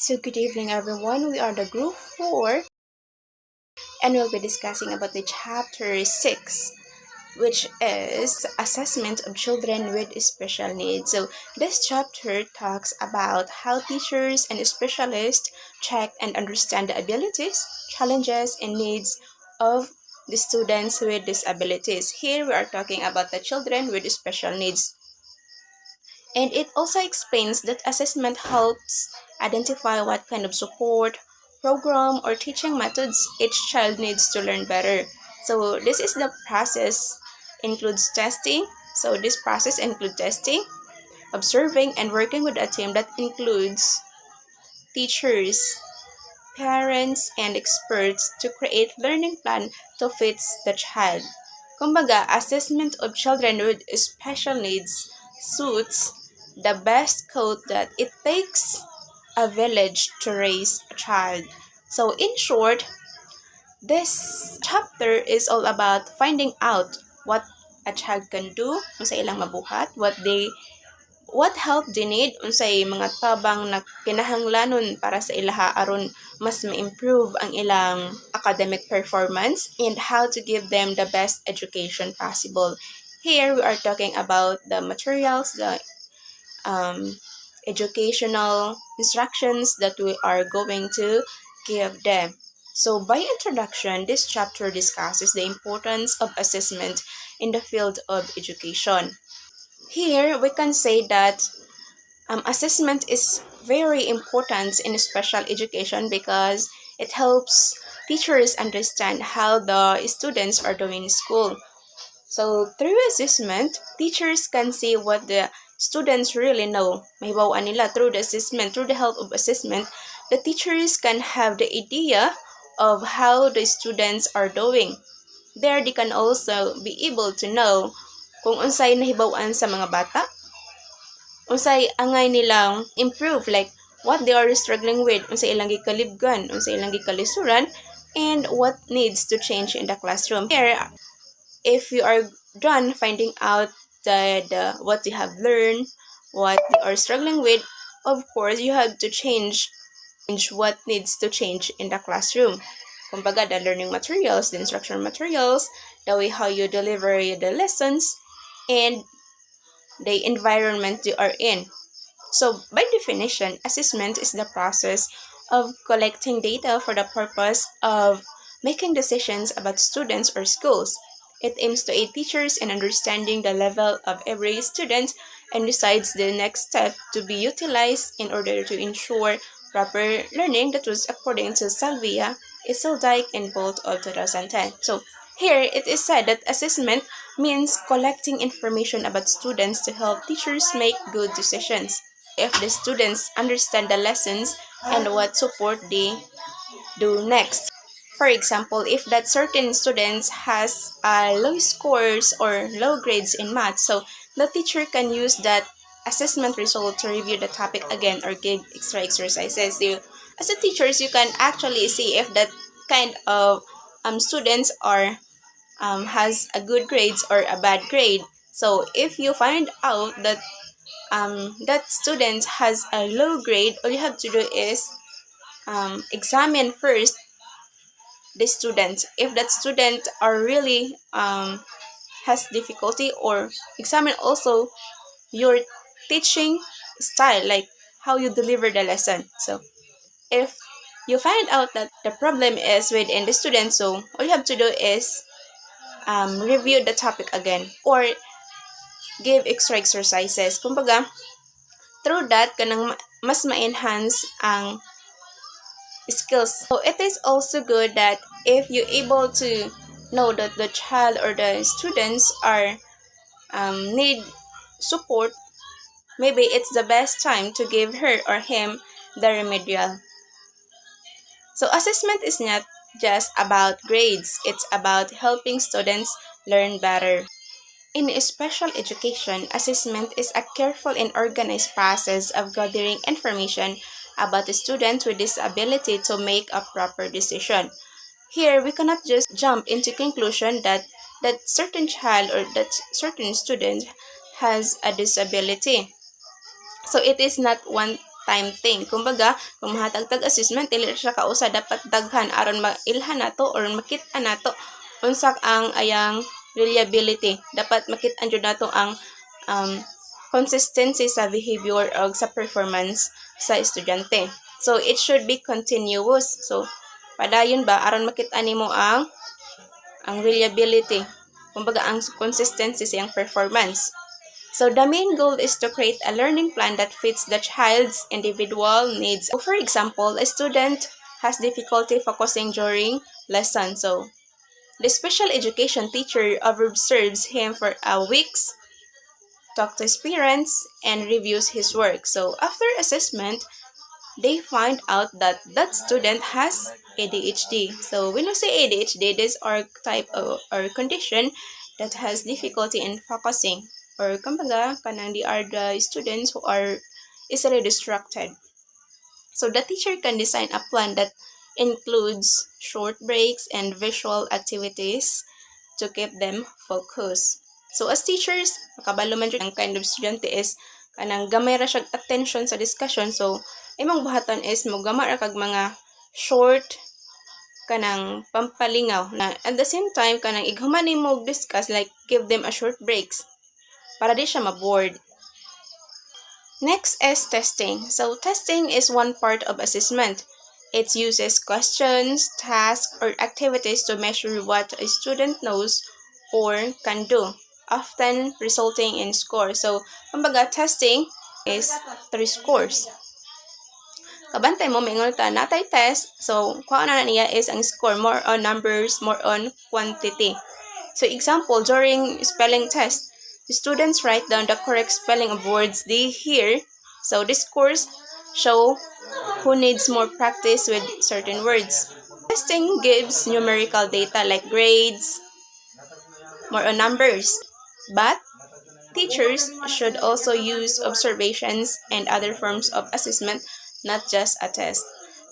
So good evening everyone. We are the group 4 and we'll be discussing about the chapter 6, which is assessment of children with special needs. So this chapter talks about how teachers and specialists check and understand the abilities, challenges and needs of the students with disabilities. Here we are talking about the children with special needs. And it also explains that assessment helps identify what kind of support, program, or teaching methods each child needs to learn better. So this is the process includes testing. So this process includes testing, observing, and working with a team that includes teachers, parents, and experts to create learning plan to fit the child. Kumbaga, assessment of children with special needs suits the best quote that it takes a village to raise a child. So in short, this chapter is all about finding out what a child can do, kung sa ilang mabuhat, what help they need, unsay mga tabang na kinahanglanon para sa ilaha aron mas ma-improve ang ilang academic performance, and how to give them the best education possible. Here we are talking about the materials, the educational instructions that we are going to give them. So by introduction, this chapter discusses the importance of assessment in the field of education. Here we can say that assessment is very important in special education because it helps teachers understand how the students are doing in school. So through assessment, teachers can see what the students really know. Mahibawaan nila through the assessment, through the help of assessment, the teachers can have the idea of how the students are doing. There, they can also be able to know kung unsay nahibawaan sa mga bata, unsay angay nilang improve, like what they are struggling with, unsay ilang gikalibgan, unsay ilang gikalisuran, and what needs to change in the classroom. Here, if you are done finding out what you have learned, what you are struggling with, of course, you have to change what needs to change in the classroom. Kumbaga, the learning materials, the instructional materials, the way how you deliver the lessons, and the environment you are in. So, by definition, assessment is the process of collecting data for the purpose of making decisions about students or schools. It aims to aid teachers in understanding the level of every student and decides the next step to be utilized in order to ensure proper learning. That was according to Salvia, Iseldike, and Bolt of 2010. So, here it is said that assessment means collecting information about students to help teachers make good decisions. If the students understand the lessons and what support they do next. For example, if that certain students has low scores or low grades in math, so the teacher can use that assessment result to review the topic again or give extra exercises. As a teachers, you can actually see if that kind of students are has a good grades or a bad grade. So if you find out that that student has a low grade, all you have to do is examine first the student. If that student are really has difficulty, or examine also your teaching style, like how you deliver the lesson. So if you find out that the problem is within the student, so all you have to do is review the topic again or give extra exercises. Kumbaga, through that, kanang mas ma-enhance ang skills. So it is also good that if you're able to know that the child or the students are need support, maybe it's the best time to give her or him the remedial. So assessment is not just about grades, it's about helping students learn better. In special education, assessment is a careful and organized process of gathering information about the student with disability to make a proper decision. Here, we cannot just jump into conclusion that certain child or that certain student has a disability. So it is not one time thing. Kumbaga, kung mahatag-tag assessment, dili siya kausa dapat daghan aron mailhan nato or makita nato unsak ang ayang reliability. Dapat makita jud nato ang um, consistency sa behavior o sa performance sa estudyante. So, it should be continuous. So, padayon ba aron makita nimo ang reliability. Kumbaga, ang consistency sa iyang performance. So, the main goal is to create a learning plan that fits the child's individual needs. So, for example, a student has difficulty focusing during lesson. So, the special education teacher observes him for a weeks, talks to his parents, and reviews his work. So, after assessment, they find out that that student has ADHD. So when we say ADHD, this are type of or condition that has difficulty in focusing. Or kumbaga, kanang they are the students who are easily distracted. So the teacher can design a plan that includes short breaks and visual activities to keep them focused. So as teachers, makabalo man jud ang kind of estudyante is kanang gamay ra siya attention sa discussion. So imong buhaton is mogama ra kag mga short kanang pampalingaw na at the same time kanang ighuman nimo discuss, like give them a short breaks para di siya ma-bored. Next is testing. So testing is one part of assessment. It uses questions, tasks, or activities to measure what a student knows or can do, often resulting in scores. So, kumbaga, testing is 3 scores. Kabantay mo, maingon ta, natay test. So, kung ano na niya is ang score, more on numbers, more on quantity. So, example, during spelling test, the students write down the correct spelling of words they hear. So, these scores show who needs more practice with certain words. Testing gives numerical data like grades, more on numbers. But teachers should also use observations and other forms of assessment, not just a test.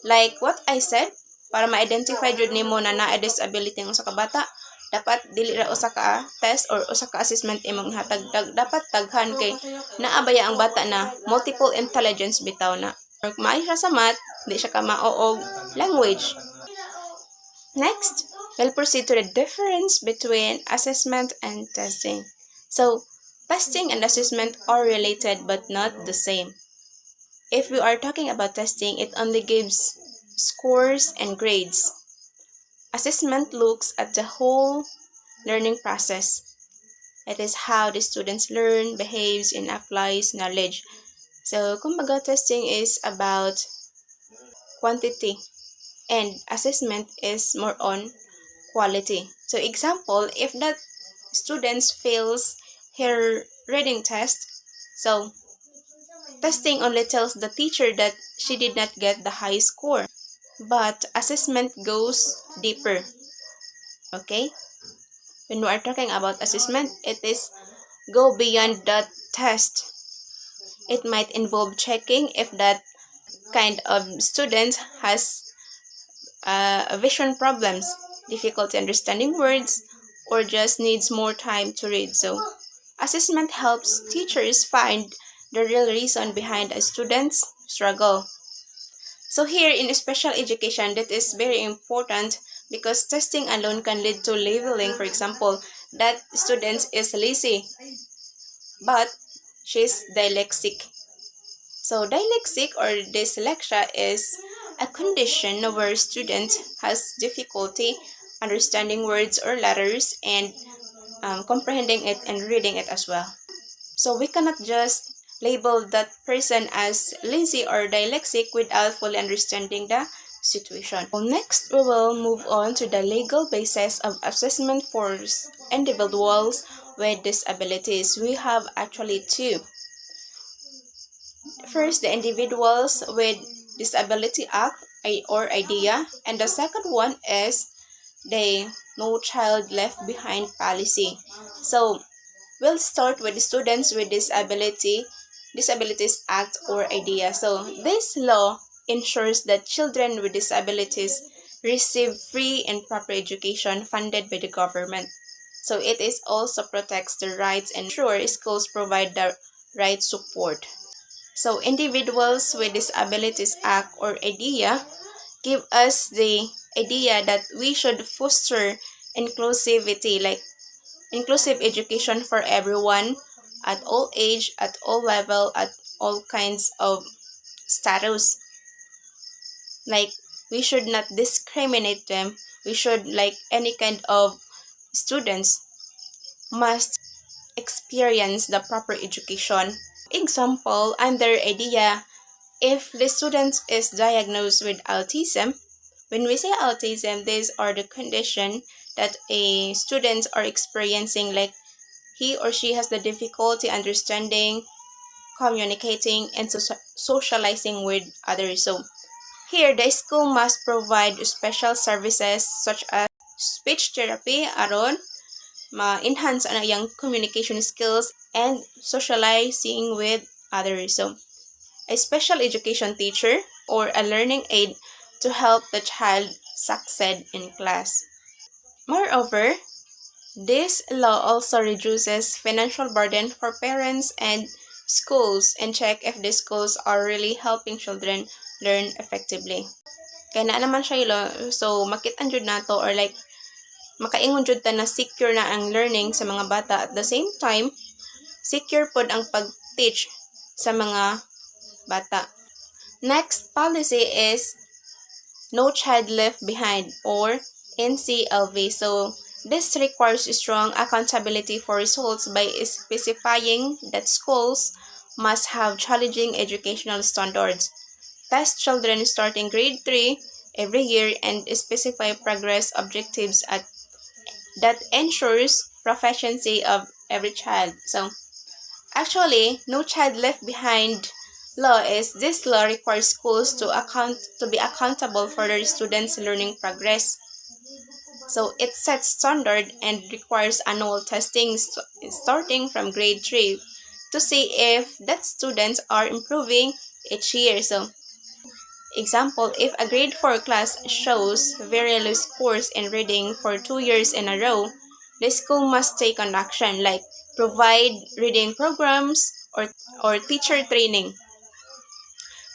Like what I said, para ma-identify jud nimo na naa disability ng usa ka bata, dapat dili ra usa ka test or usa ka assessment imong hatag, dapat daghan kay naabaya ang bata na multiple intelligence bitaw na. Or maayo siya sa math, di siya ka maoog language. Next, we'll proceed to the difference between assessment and testing. So, testing and assessment are related but not the same. If we are talking about testing, it only gives scores and grades. Assessment looks at the whole learning process. It is how the students learn, behaves, and applies knowledge. So, kumbaga, testing is about quantity and assessment is more on quality. So, example, if that students fails her reading test, so testing only tells the teacher that she did not get the high score. But assessment goes deeper. Okay? When we are talking about assessment, it is go beyond that test. It might involve checking if that kind of student has vision problems, difficulty understanding words, or just needs more time to read. So, assessment helps teachers find the real reason behind a student's struggle. So here in special education, that is very important because testing alone can lead to labeling. For example, that student is lazy, but she's dyslexic. So dyslexic or dyslexia is a condition where a student has difficulty understanding words or letters and comprehending it and reading it as well. So we cannot just label that person as lazy or dyslexic without fully understanding the situation. So next, we will move on to the legal basis of assessment for individuals with disabilities. We have actually two. First, the Individuals with Disability Act or IDEA, and the second one is the No Child Left Behind policy. So we'll start with the Students with Disabilities Act or IDEA. So this law ensures that children with disabilities receive free and proper education funded by the government. So it is also protects the rights and ensures schools provide the right support. So individuals with disabilities act or idea give us the idea that we should foster inclusivity, like inclusive education for everyone at all age, at all level, at all kinds of status. Like we should not discriminate them. We should, like any kind of students must experience the proper education. Example, under idea, if the student is diagnosed with autism, when we say autism, these are the condition that a students are experiencing, like he or she has the difficulty understanding, communicating, and socializing with others. So here, the school must provide special services such as speech therapy aron ma-enhance ang iyang communication skills and socializing with others. So, a special education teacher or a learning aid to help the child succeed in class. Moreover, this law also reduces financial burden for parents and schools and check if the schools are really helping children learn effectively. Kaya na naman siya ilo, so makit-an jud nato or like makaingon jud ta na secure na ang learning sa mga bata, at the same time secure pod ang pag-teach sa mga bata. Next policy is No Child Left Behind or NCLV. So this requires strong accountability for results by specifying that schools must have challenging educational standards, test children starting grade 3 every year, and specify progress objectives that ensures proficiency of every child. So actually, No Child Left Behind law is this law requires schools to be accountable for their students' learning progress. So it sets standard and requires annual testing starting from grade 3 to see if that students are improving each year. So example, if a grade 4 class shows very low scores in reading for 2 years in a row, the school must take an action like provide reading programs or teacher training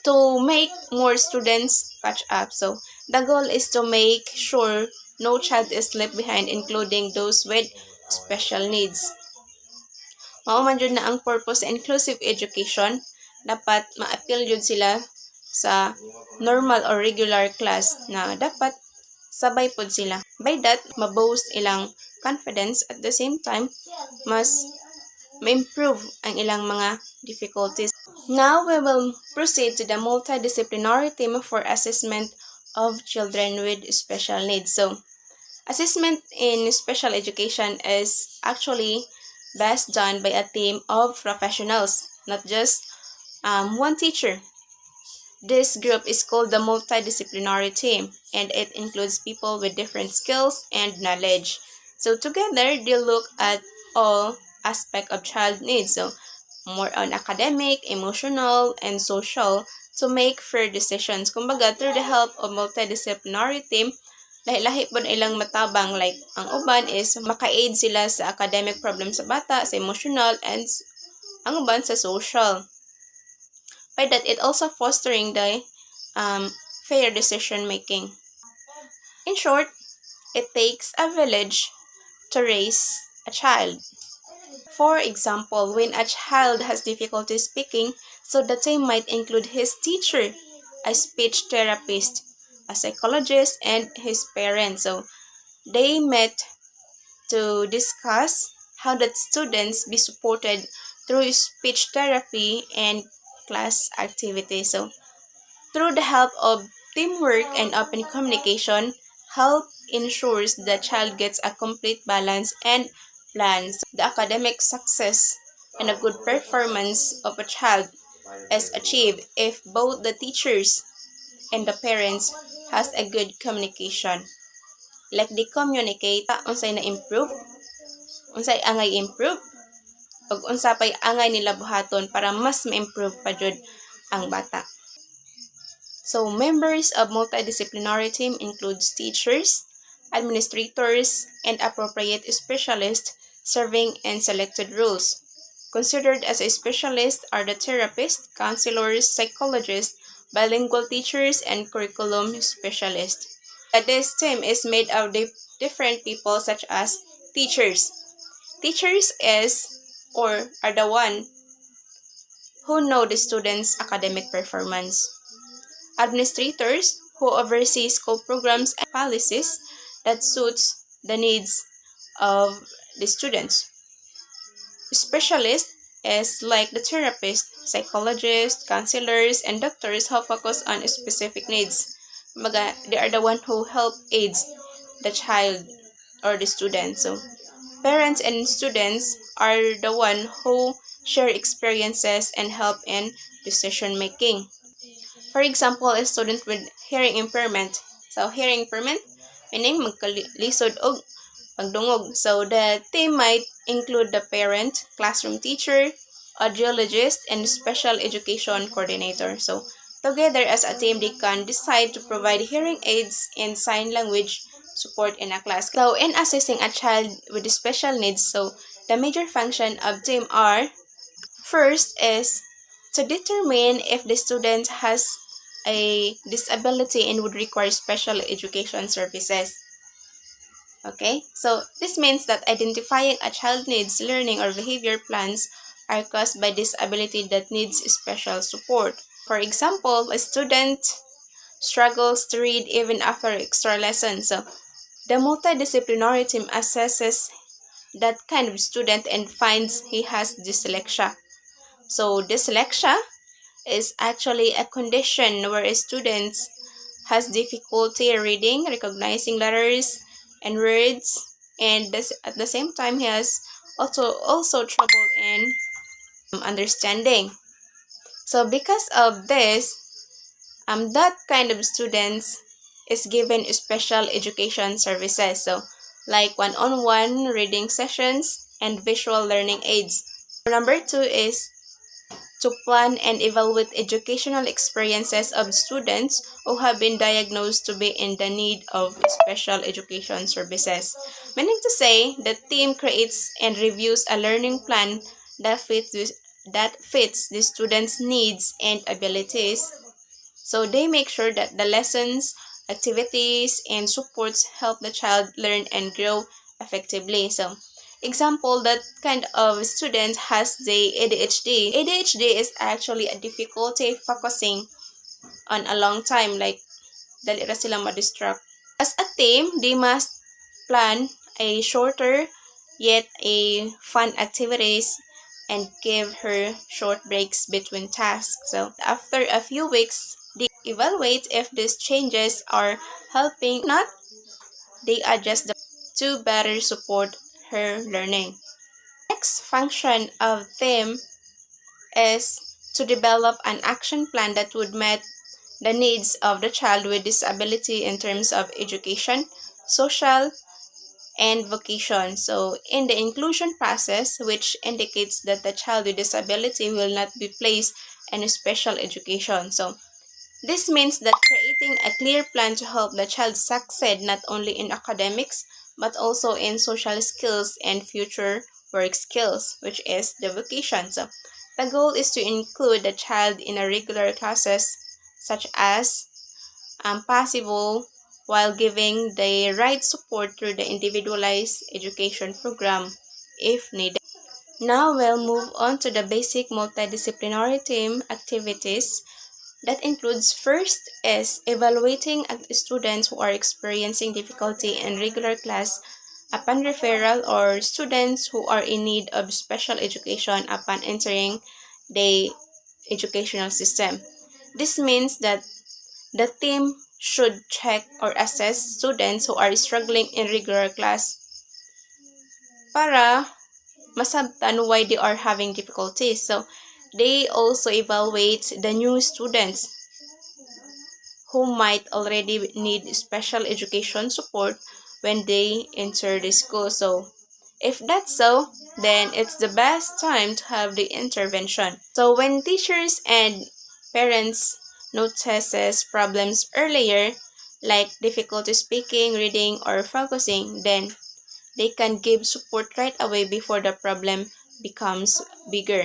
to make more students catch up. So the goal is to make sure no child is left behind, including those with special needs. Mao man jud na ang purpose sa inclusive education, dapat ma-appeal jud sila sa normal or regular class na dapat sabay pod sila. By that, ma-boost ilang confidence, at the same time mas ma-improve ang ilang mga difficulties. Now we will proceed to the multidisciplinary team for assessment of children with special needs. So assessment in special education is actually best done by a team of professionals, not just one teacher. This group is called the multidisciplinary team, and it includes people with different skills and knowledge. So together, they look at all aspects of child needs, so more on academic, emotional, and social, to make fair decisions. Kumbaga, through the help of multidisciplinary team, lahi-lahi po ilang matabang, like ang uban is maka-aid sila sa academic problem sa bata, sa emotional, and ang uban sa social. By that, it also fostering the fair decision making. In short, it takes a village to raise a child. For example, when a child has difficulty speaking, so the team might include his teacher, a speech therapist, a psychologist, and his parents. So they met to discuss how that students be supported through speech therapy and class activities. So through the help of teamwork and open communication, help ensures the child gets a complete balance and plans. The academic success and a good performance of a child is achieved if both the teachers and the parents has a good communication. Like they communicate, unsay na-improve, unsay angay improve, ug unsa pay angay nila buhaton para mas ma-improve pa jud ang bata. So members of multidisciplinary team includes teachers, administrators, and appropriate specialists serving in selected roles. Considered as a specialist are the therapists, counselors, psychologists, bilingual teachers, and curriculum specialists. This team is made of different people such as teachers. Teachers or are the one who know the students' academic performance. Administrators who oversee school programs and policies that suits the needs of the students. Specialists is like the therapist, psychologists, counselors, and doctors who focus on specific needs. They are the one who help aids the child or the student. So parents and students are the one who share experiences and help in decision making. For example, a student with hearing impairment. So hearing impairment meaning magkalisod og pagdungog. So the team might include the parent, classroom teacher, audiologist, and special education coordinator. So together as a team, they can decide to provide hearing aids and sign language support in a class. So in assessing a child with special needs, so the major function of team are first is to determine if the student has a disability and would require special education services. Okay, so this means that identifying a child needs learning or behavior plans are caused by disability that needs special support. For example, a student struggles to read even after extra lessons. So the multidisciplinary team assesses that kind of student and finds he has dyslexia. So dyslexia is actually a condition where a student has difficulty reading, recognizing letters and words, and at the same time he has also trouble in understanding. So because of this, that kind of students is given special education services. So like one-on-one reading sessions and visual learning aids. Number 2 is to plan and evaluate educational experiences of students who have been diagnosed to be in the need of special education services. Meaning to say, the team creates and reviews a learning plan that fits the students' needs and abilities. So they make sure that the lessons, activities, and supports help the child learn and grow effectively. So example, that kind of student has the ADHD. ADHD is actually a difficulty focusing on a long time, like dali ra sila ma-distract. As a team, they must plan a shorter yet a fun activities and give her short breaks between tasks. So after a few weeks, they evaluate if these changes are helping. If not, they adjust to better support her learning. Next function of team is to develop an action plan that would meet the needs of the child with disability in terms of education, social, and vocation. So in the inclusion process, which indicates that the child with disability will not be placed in special education. So this means that creating a clear plan to help the child succeed not only in academics but also in social skills and future work skills, which is the vocation. So the goal is to include the child in a regular classes such as possible while giving the right support through the individualized education program if needed. Now we'll move on to the basic multidisciplinary team activities. That includes first is evaluating students who are experiencing difficulty in regular class upon referral or students who are in need of special education upon entering the educational system. This means that the team should check or assess students who are struggling in regular class para masabtan why they are having difficulties. So they also evaluate the new students who might already need special education support when they enter the school. So if that's so, then it's the best time to have the intervention. So when teachers and parents notices problems earlier, like difficulty speaking, reading, or focusing, then they can give support right away before the problem becomes bigger.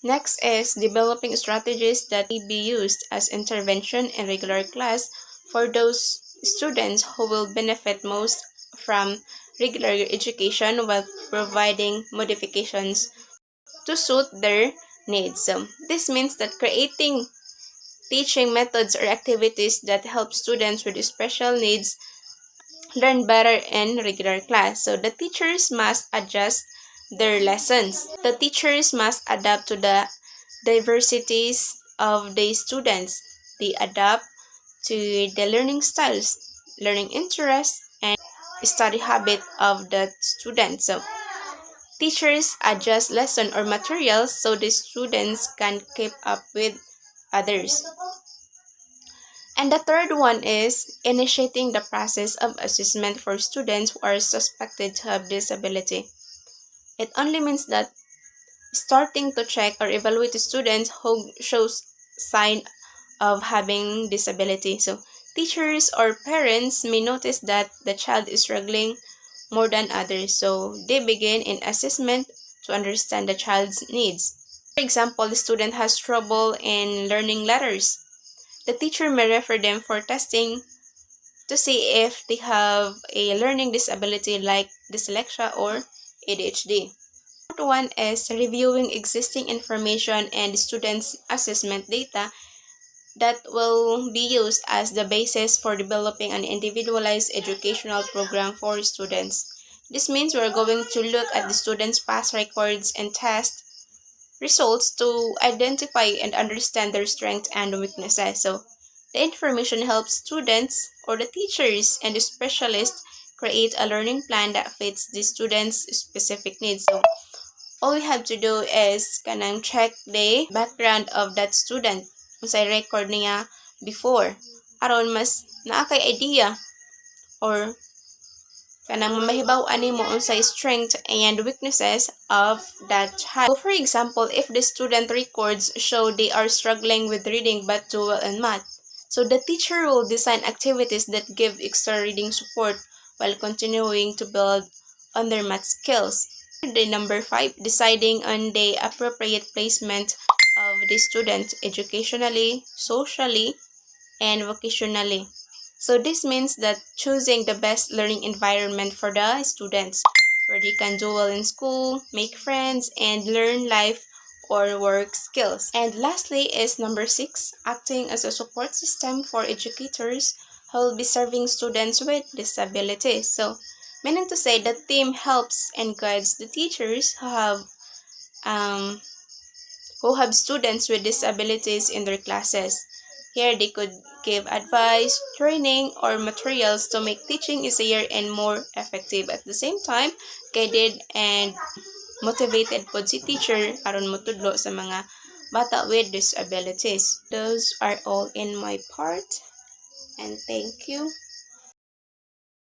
Next is developing strategies that may be used as intervention in regular class for those students who will benefit most from regular education while providing modifications to suit their needs. This means that creating teaching methods or activities that help students with special needs learn better in regular class. So the teachers must adjust their lessons. The teachers must adapt to the diversities of the students. They adapt to the learning styles, learning interests, and study habit of the students. So teachers adjust lesson or materials so the students can keep up with others. And the third one is initiating the process of assessment for students who are suspected to have disability. It only means that starting to check or evaluate students who shows sign of having disability. So teachers or parents may notice that the child is struggling more than others. So they begin in assessment to understand the child's needs. For example, the student has trouble in learning letters. The teacher may refer them for testing to see if they have a learning disability like dyslexia or ADHD. Fourth one is reviewing existing information and students' assessment data that will be used as the basis for developing an individualized educational program for students. This means we're going to look at the students' past records and test results to identify and understand their strengths and weaknesses. So the information helps students or the teachers and the specialists create a learning plan that fits the students' specific needs. So all we have to do is kanang check the background of that student unsay record niya before aron mas naa kay idea or kanang mahibaw-an nimo unsay strength and weaknesses of that child. So for example, if the student records show they are struggling with reading but do well in math, so the teacher will design activities that give extra reading support while continuing to build on their math skills. The number 5, deciding on the appropriate placement of the student educationally, socially, and vocationally. So this means that choosing the best learning environment for the students, where they can do well in school, make friends, and learn life or work skills. And lastly is number 6, acting as a support system for educators who will be serving students with disabilities. So meaning to say the team helps and guides the teachers who have students with disabilities in their classes. Here they could give advice, training, or materials to make teaching easier and more effective. At the same time, guided and motivated po si teacher aron motudlo sa mga bata with disabilities. Those are all in my part, and thank you.